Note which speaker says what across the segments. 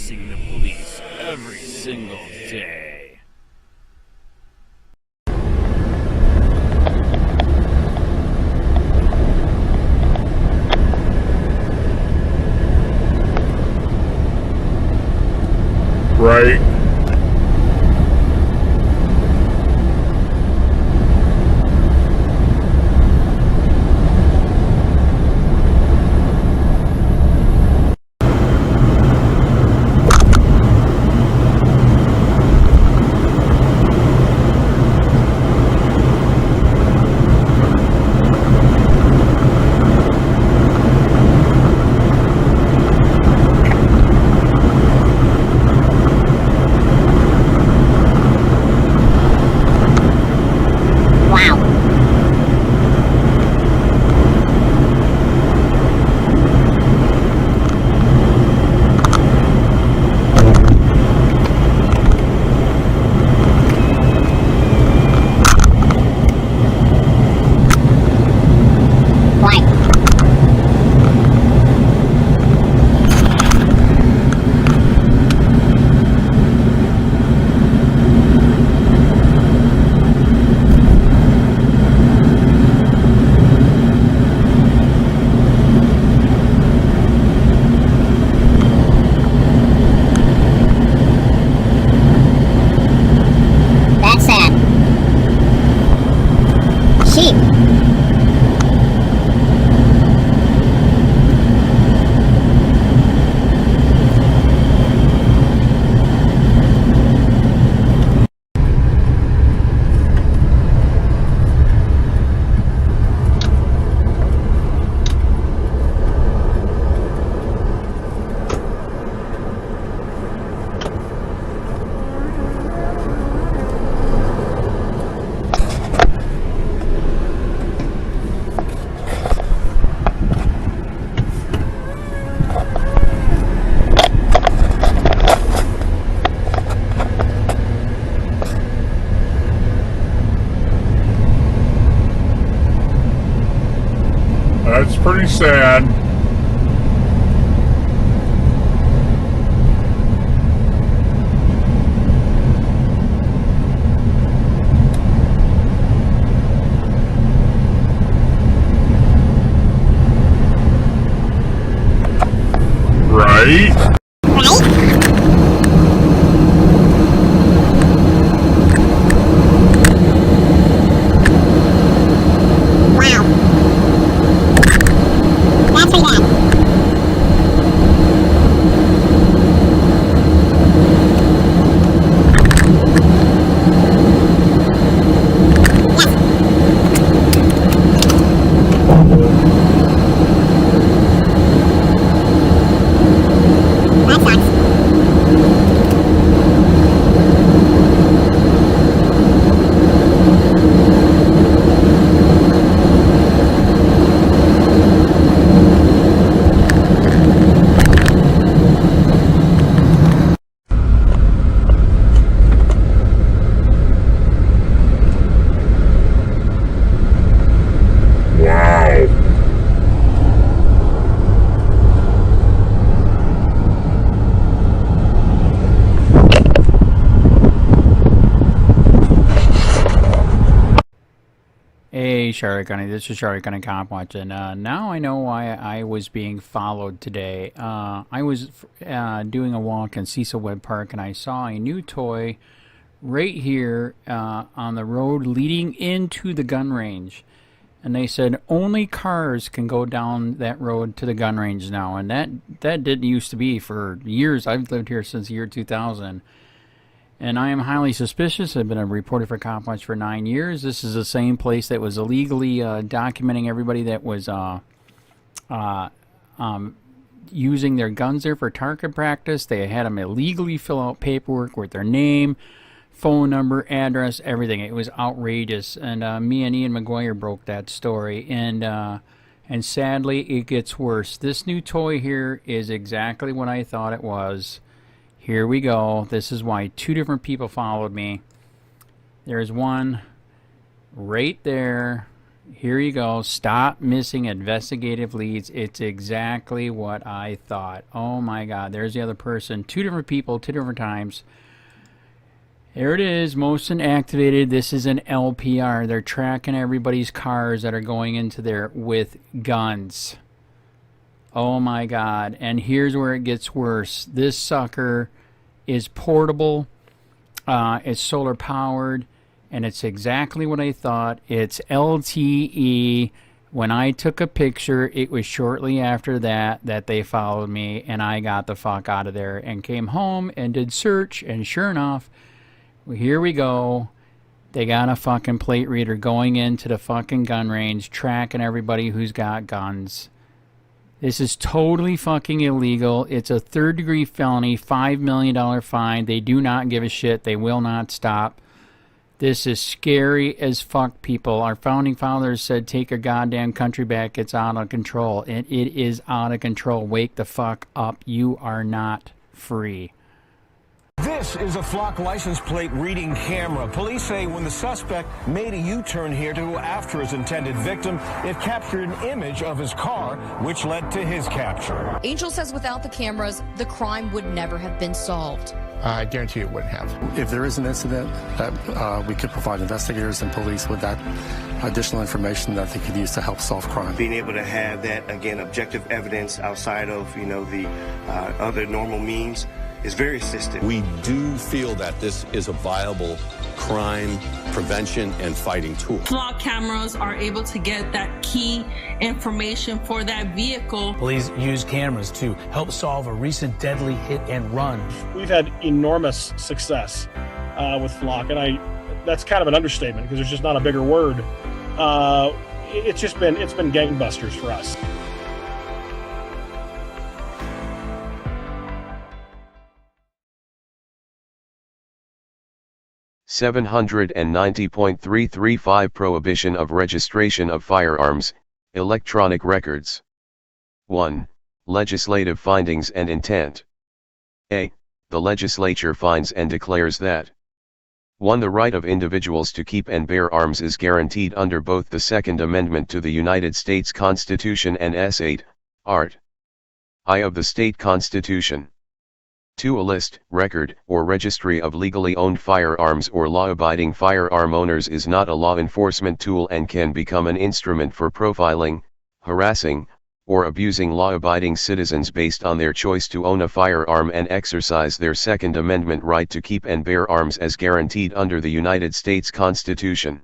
Speaker 1: facing the police every single day.
Speaker 2: Right. That's pretty sad. Right?
Speaker 3: Hey Sherri, this is Sherri COPWATCH, and now I know why I was being followed today. I was doing a walk in Cecilwood Park, and I saw a new toy right here on the road leading into the gun range. And they said only cars can go down that road to the gun range now, and that didn't used to be for years. I've lived here since the year 2000. And I am highly suspicious. I've been a reporter for COPWATCH for 9 years. This is the same place that was illegally documenting everybody that was using their guns there for target practice. They had them illegally fill out paperwork with their name, phone number, address, everything. It was outrageous. And me and Ian McGuire broke that story. And sadly, it gets worse. This new toy here is exactly what I thought it was. Here we go. This is why 2 different people followed me. There's one right there. Here you go. Stop missing investigative leads. It's exactly what I thought. Oh my God. There's the other person. 2 different people, 2 different times. There it is. Motion activated. This is an LPR. They're tracking everybody's cars that are going into there with guns. Oh my God. And here's where it gets worse. This sucker is portable. It's solar powered. And it's exactly what I thought. It's LTE. When I took a picture, it was shortly after that they followed me, and I got the fuck out of there and came home and did search, and sure enough, here we go. They got a fucking plate reader going into the fucking gun range, tracking everybody who's got guns. This is totally fucking illegal. It's a 3rd-degree felony, $5 million fine. They do not give a shit. They will not stop. This is scary as fuck, people. Our founding fathers said, take your goddamn country back. It's out of control. And it is out of control. Wake the fuck up. You are not free.
Speaker 4: This is a flock license plate reading camera. Police say when the suspect made a U-turn here to go after his intended victim, it captured an image of his car, which led to his capture.
Speaker 5: Angel says without the cameras, the crime would never have been solved.
Speaker 6: I guarantee it wouldn't have.
Speaker 7: If there is an incident, that we could provide investigators and police with that additional information that they could use to help solve crime.
Speaker 8: Being able to have that, again, objective evidence outside of, the other normal means is very assistant.
Speaker 9: We do feel that this is a viable crime prevention and fighting tool.
Speaker 10: Flock cameras are able to get that key information for that vehicle.
Speaker 11: Police use cameras to help solve a recent deadly hit and run.
Speaker 12: We've had enormous success with Flock, and that's kind of an understatement because there's just not a bigger word. It's been gangbusters for us.
Speaker 13: $790.335 Prohibition of registration of firearms, electronic records. 1. Legislative findings and intent. A. The legislature finds and declares that 1. The right of individuals to keep and bear arms is guaranteed under both the Second Amendment to the United States Constitution and S8, Art. I of the state constitution. 2. A list, record, or registry of legally owned firearms or law-abiding firearm owners is not a law enforcement tool and can become an instrument for profiling, harassing, or abusing law-abiding citizens based on their choice to own a firearm and exercise their Second Amendment right to keep and bear arms as guaranteed under the United States Constitution.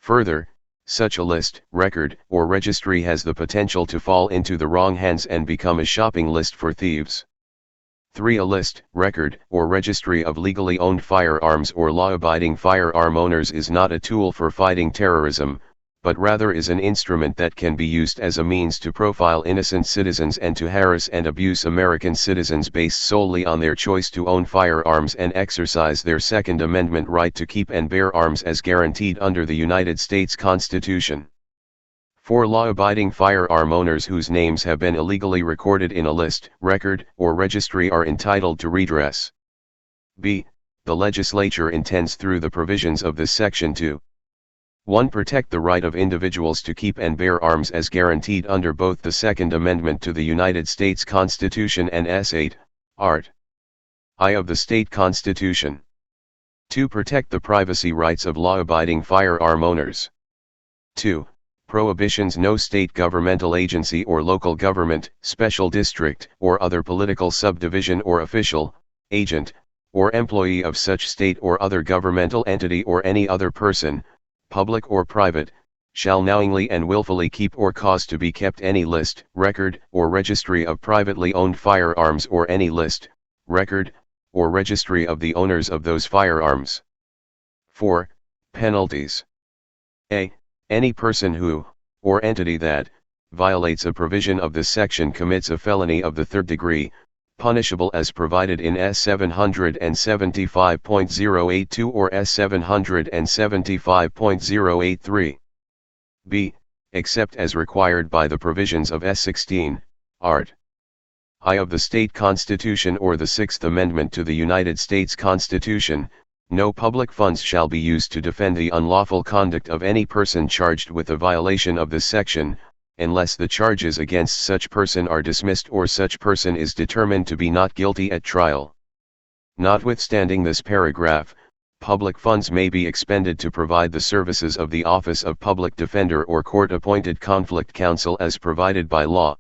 Speaker 13: Further, such a list, record, or registry has the potential to fall into the wrong hands and become a shopping list for thieves. 3. A list, record, or registry of legally owned firearms or law-abiding firearm owners is not a tool for fighting terrorism, but rather is an instrument that can be used as a means to profile innocent citizens and to harass and abuse American citizens based solely on their choice to own firearms and exercise their Second Amendment right to keep and bear arms as guaranteed under the United States Constitution. 4. Law-abiding firearm owners whose names have been illegally recorded in a list, record, or registry are entitled to redress. B. The legislature intends through the provisions of this section to 1. Protect the right of individuals to keep and bear arms as guaranteed under both the Second Amendment to the United States Constitution and S8, Art. I of the state constitution. 2. Protect the privacy rights of law-abiding firearm owners. 2. Prohibitions. No state governmental agency or local government, special district, or other political subdivision or official, agent, or employee of such state or other governmental entity or any other person, public or private, shall knowingly and willfully keep or cause to be kept any list, record, or registry of privately owned firearms or any list, record, or registry of the owners of those firearms. 4. Penalties. A. Any person who, or entity that, violates a provision of this section commits a felony of the 3rd degree, punishable as provided in S. 775.082 or S. 775.083. B. Except as required by the provisions of S. 16, Art. I of the state constitution or the 6th Amendment to the United States Constitution, No public funds shall be used to defend the unlawful conduct of any person charged with a violation of this section, unless the charges against such person are dismissed or such person is determined to be not guilty at trial. Notwithstanding this paragraph, public funds may be expended to provide the services of the Office of Public Defender or court-appointed conflict counsel as provided by law.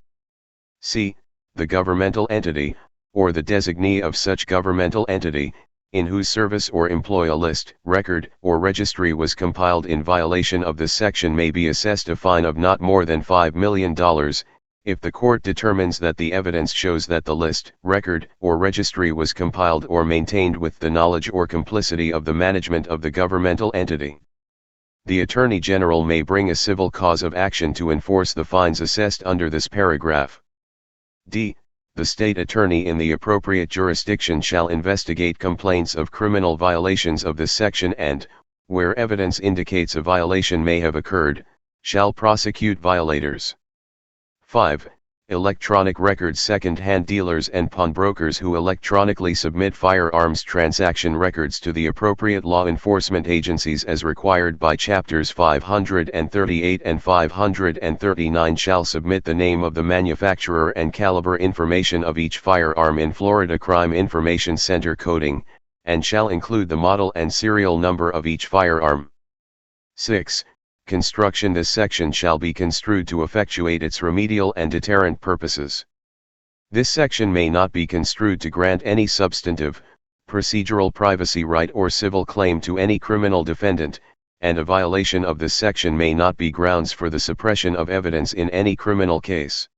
Speaker 13: C. The governmental entity, or the designee of such governmental entity, in whose service or employ a list, record, or registry was compiled in violation of this section may be assessed a fine of not more than $5 million, if the court determines that the evidence shows that the list, record, or registry was compiled or maintained with the knowledge or complicity of the management of the governmental entity. The Attorney General may bring a civil cause of action to enforce the fines assessed under this paragraph. D. The state attorney in the appropriate jurisdiction shall investigate complaints of criminal violations of this section and, where evidence indicates a violation may have occurred, shall prosecute violators. 5. Electronic records. Second-hand dealers and pawnbrokers who electronically submit firearms transaction records to the appropriate law enforcement agencies as required by Chapters 538 and 539 shall submit the name of the manufacturer and caliber information of each firearm in Florida Crime Information Center coding, and shall include the model and serial number of each firearm. 6. Construction. This section shall be construed to effectuate its remedial and deterrent purposes. This section may not be construed to grant any substantive, procedural privacy right or civil claim to any criminal defendant, and a violation of this section may not be grounds for the suppression of evidence in any criminal case.